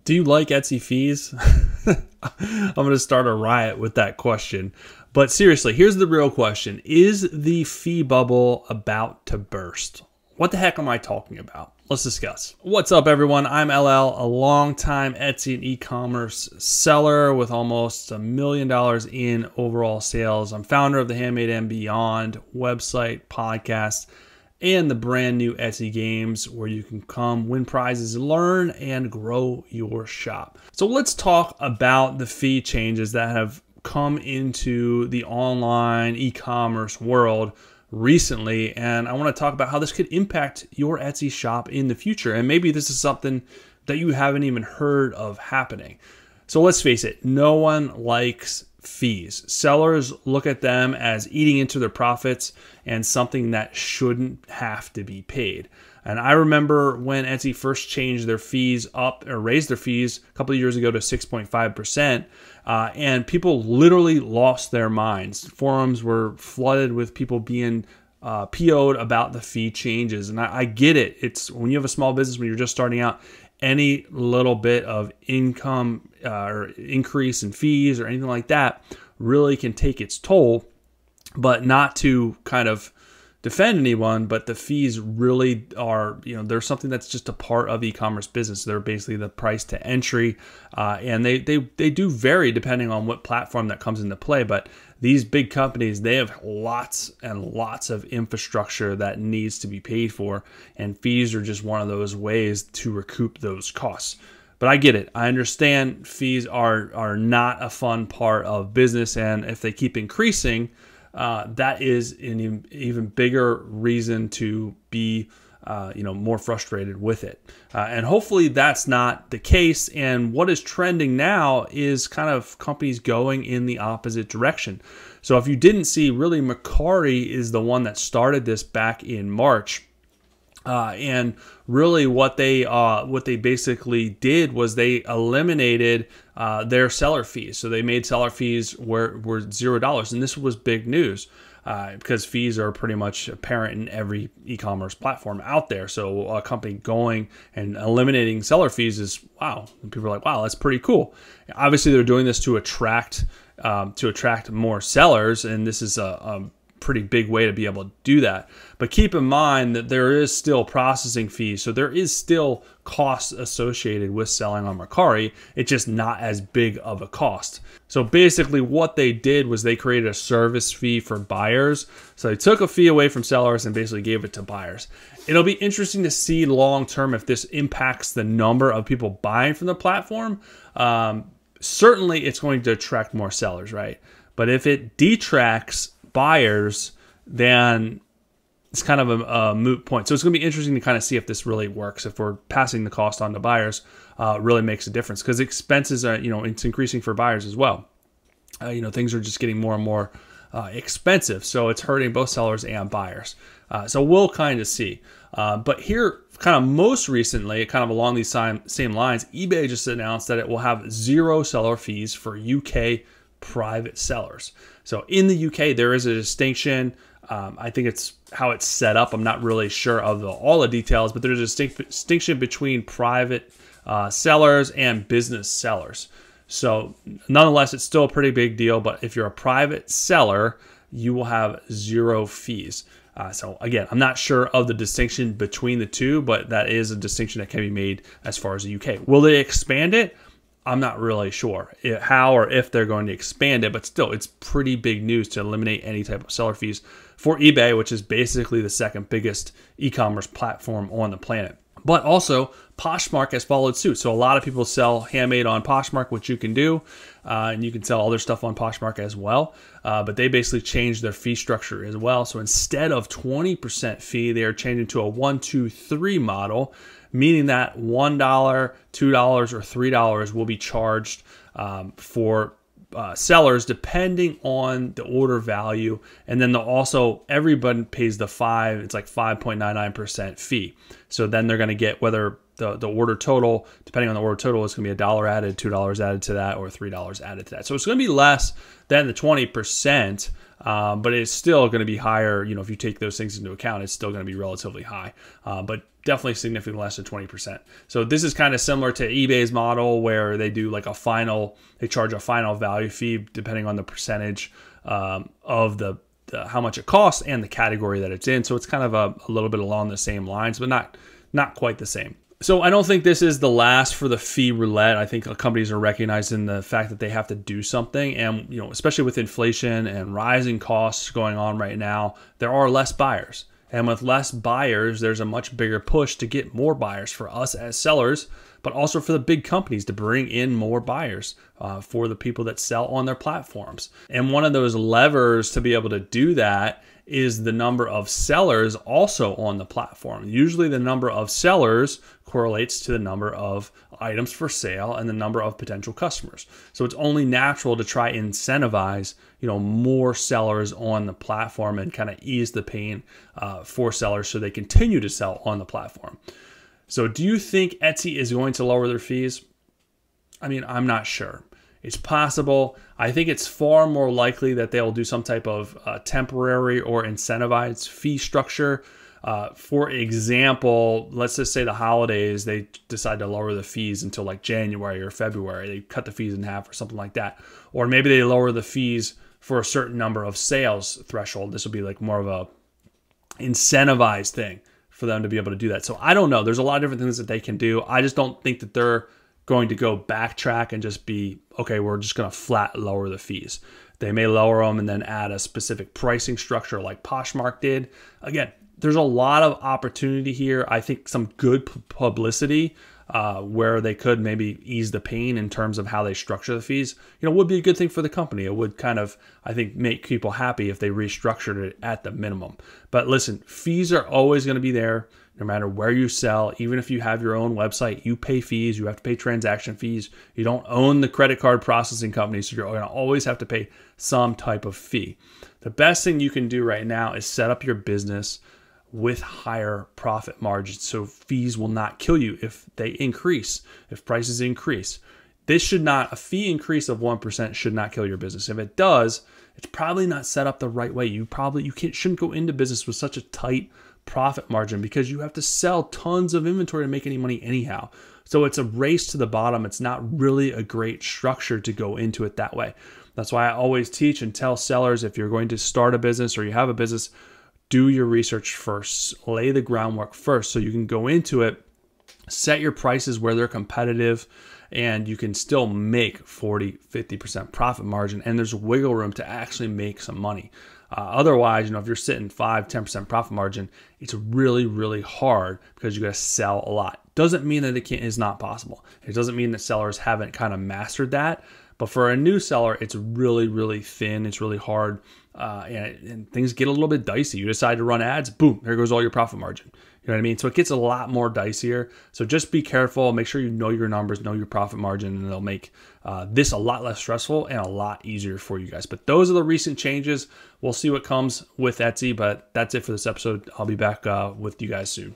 Do you like Etsy fees? I'm going to start a riot with that question. But seriously, here's the real question. Is the fee bubble about to burst? What the heck am I talking about? Let's discuss. What's up, everyone? I'm LL, a longtime Etsy and e-commerce seller with almost $1 million in overall sales. I'm founder of the Handmade and Beyond website, podcast, and the brand new Etsy Games, where you can come, win prizes, learn, and grow your shop. So let's talk about the fee changes that have come into the online e-commerce world recently, and I want to talk about how this could impact your Etsy shop in the future. And maybe this is something that you haven't even heard of happening. So let's face it, no one likes fees. Sellers look at them as eating into their profits and something that shouldn't have to be paid. And I remember when Etsy first changed their fees up, or raised their fees a couple of years ago to 6.5%, and people literally lost their minds. Forums were flooded with people being PO'd about the fee changes. And I get it. It's when you have a small business, when you're just starting out, any little bit of income or increase in fees or anything like that really can take its toll. But not to kind of defend anyone, but the fees really are, they're something that's just a part of e-commerce business. They're basically the price to entry, and they do vary depending on what platform that comes into play. But these big companies, they have lots and lots of infrastructure that needs to be paid for, and fees are just one of those ways to recoup those costs. But I get it. I understand fees are not a fun part of business, and if they keep increasing, that is an even bigger reason to be more frustrated with it. And hopefully that's not the case. And what is trending now is kind of companies going in the opposite direction. So if you didn't see, really Mercari is the one that started this back in March. And really what they basically did was they eliminated their seller fees. So they made seller fees were $0. And this was big news because fees are pretty much apparent in every e-commerce platform out there. So a company going and eliminating seller fees is, wow. And people are like, wow, that's pretty cool. Obviously, they're doing this to attract more sellers. And this is a pretty big way to be able to do that. But keep in mind that there is still processing fees. So there is still costs associated with selling on Mercari. It's just not as big of a cost. So basically what they did was they created a service fee for buyers. So they took a fee away from sellers and basically gave it to buyers. It'll be interesting to see long term if this impacts the number of people buying from the platform. Certainly it's going to attract more sellers, right? But if it detracts buyers, then it's kind of a moot point. So it's going to be interesting to kind of see if this really works. If we're passing the cost on to buyers, really makes a difference, because expenses are, it's increasing for buyers as well. Things are just getting more and more expensive. So it's hurting both sellers and buyers. So we'll kind of see. But here, kind of most recently, kind of along these same lines, eBay just announced that it will have 0 seller fees for UK private sellers. So in the UK, there is a distinction. I think it's how it's set up. I'm not really sure of all the details, but there's a distinction between private sellers and business sellers. So nonetheless, it's still a pretty big deal. But if you're a private seller, you will have 0 fees. So again, I'm not sure of the distinction between the two, but that is a distinction that can be made as far as the UK. Will they expand it? I'm not really sure how or if they're going to expand it, but still, it's pretty big news to eliminate any type of seller fees for eBay, which is basically the second biggest e-commerce platform on the planet. But also, Poshmark has followed suit. So a lot of people sell handmade on Poshmark, which you can do, and you can sell other stuff on Poshmark as well. But they basically changed their fee structure as well. So instead of 20% fee, they are changing to a 1, 2, 3 model, meaning that $1, $2, or $3 will be charged for sellers depending on the order value. And then everybody pays the 5.99% fee. So then they're going to get whether the order total, depending on the order total, it's going to be $1 added, $2 added to that, or $3 added to that. So it's going to be less than the 20%, but it's still going to be higher. If you take those things into account, it's still going to be relatively high. But definitely significantly less than 20%. So this is kind of similar to eBay's model where they do like they charge a final value fee depending on the percentage of the how much it costs and the category that it's in. So it's kind of a little bit along the same lines, but not quite the same. So I don't think this is the last for the fee roulette. I think companies are recognizing the fact that they have to do something. And, you know, especially with inflation and rising costs going on right now, there are less buyers. And with less buyers, there's a much bigger push to get more buyers for us as sellers, but also for the big companies to bring in more buyers for the people that sell on their platforms. And one of those levers to be able to do that is the number of sellers also on the platform. Usually the number of sellers correlates to the number of items for sale and the number of potential customers. So it's only natural to try and incentivize, you know, more sellers on the platform and kind of ease the pain for sellers so they continue to sell on the platform. So do you think Etsy is going to lower their fees? I mean, I'm not sure. It's possible. I think it's far more likely that they'll do some type of temporary or incentivized fee structure. For example, let's just say the holidays, they decide to lower the fees until like January or February. They cut the fees in half or something like that. Or maybe they lower the fees for a certain number of sales threshold. This will be like more of a incentivized thing for them to be able to do that. So I don't know. There's a lot of different things that they can do. I just don't think that they're going to go backtrack and just be, okay, we're just going to flat lower the fees. They may lower them and then add a specific pricing structure like Poshmark did. Again, there's a lot of opportunity here. I think some good publicity where they could maybe ease the pain in terms of how they structure the fees, you know, would be a good thing for the company. It would kind of, I think, make people happy if they restructured it at the minimum. But listen, fees are always going to be there. No matter where you sell, even if you have your own website, you pay fees. You have to pay transaction fees. You don't own the credit card processing company, so you're going to always have to pay some type of fee. The best thing you can do right now is set up your business with higher profit margins, so fees will not kill you if they increase, if prices increase. A fee increase of 1% should not kill your business. If it does, it's probably not set up the right way. You shouldn't go into business with such a tight profit margin because you have to sell tons of inventory to make any money anyhow. So it's a race to the bottom. It's not really a great structure to go into it that way. That's why I always teach and tell sellers, if you're going to start a business or you have a business, do your research first, lay the groundwork first so you can go into it, set your prices where they're competitive, and you can still make 40, 50% profit margin, and there's wiggle room to actually make some money. Otherwise, you know, if you're sitting 5, 10% profit margin, it's really, really hard because you got to sell a lot. Doesn't mean that it's not possible. It doesn't mean that sellers haven't kind of mastered that. But for a new seller, it's really, really thin. It's really hard. And things get a little bit dicey. You decide to run ads, boom, there goes all your profit margin. You know what I mean? So it gets a lot more dicier. So just be careful. Make sure you know your numbers, know your profit margin, and they'll make this a lot less stressful and a lot easier for you guys. But those are the recent changes. We'll see what comes with Etsy, but that's it for this episode. I'll be back with you guys soon.